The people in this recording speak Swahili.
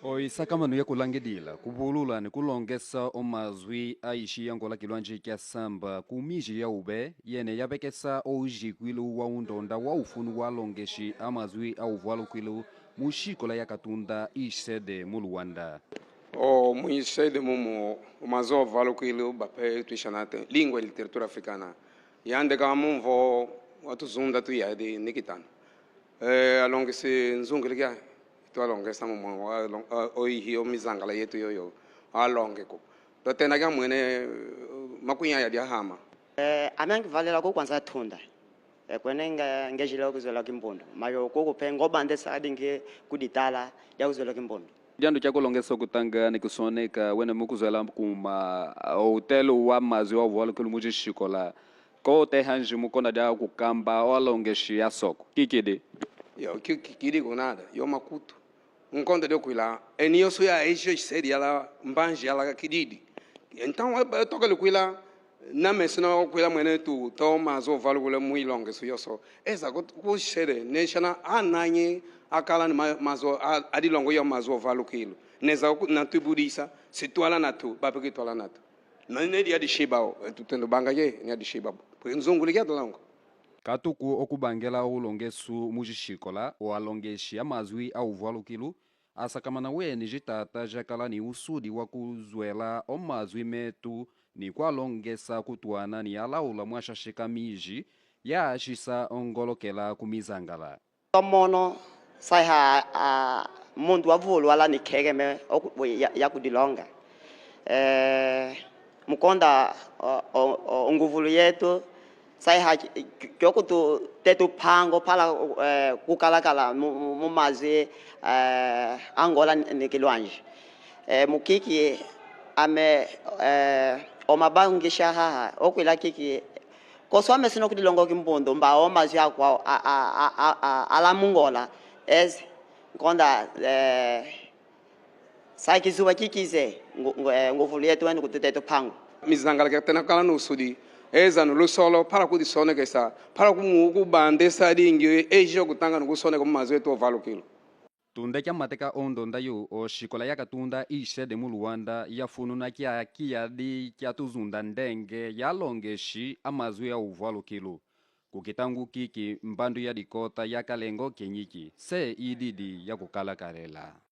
Oisakamano ya kulangedila kupulula ni kulongesa omazwi aishi yangola kilwanje kya samba kumiji ya ube yene yapekesa ojikwilu wa undonda wa ufunu walongeshi amazwi au valukwilu mushikola ya katunda isede mu Luanda. Muisede mumu umazo valukwilu bape tuishanate língua e literatura africana yande kama mvo watu zunda tu yadi nikitana alongesi nzungilikia alonge samu oihio mizangala yetu yoyo alonge ko totena kya mwene makunya ya dia hama amengi valela ko kwanza thunda kwenenga ngejile okuzela kimbondo mayo kokuphe ngoba ndesadi nge kuditala ya kuzela kimbondo Diando chako longesa kutanga ni kusoneka wena mukuzela kuma hotel wa mazwi wa valukwilu mujishikola ko te hanji mukona dia kukamba walongeshi ya soko kikidi yo kikidi kunada yo makutu nkonde de kuila enio so ya ejo sedi ela mbanje ela kididi então toca le kuila na mesna kuila mwene tu to mazo valukwilu muy longe so yoso eza ko shere neshana ananye akala ni mazo adilongo yo mazo valukwilu neza na tubudisa situala na tu bapeke tola na tu na ne dia di shibao tutendo bangaye ne di shibao nzunguli kya dolongo Katuku okubangela ulongesu mujishikola walongeshi amazwi au valukwilu asakamana weni jitata jakala ni usudi wa kuzwela omazwi metu ni kwalongesa kutuana ni alaula mwashashika miji ya ashisa ongolokela kumizangala. Tomono saiha mundu wavulu wala nikegeme ya kudilonga mukonda nguvulu yetu saiha kyokutu tetu pango pala kukalakala mumazi angola nikilwanje mukiki ame omabangisha haha okwila kiki koswame sino kudilongo kimbondo mba omazi akwa ala mungola nkonda saikizuwa kikize nguvulu yetu wenu kutetu pango mizangala kya tena kala no sudi eza no solo para kudisone kesa para kumuku bande sadi ngi ejo kutanga no kusone ko mazo eto valukwilu Tunda kya mateka ondonda yo o shikola ya katunda isede mu Luanda ya funu na kia di kya tuzunda ndenge ya longeshi amazwi ya uvalukwilu kukitangu kiki mbandu ya dikota ya kalengo kenyiki se ididi ya kukalakalela.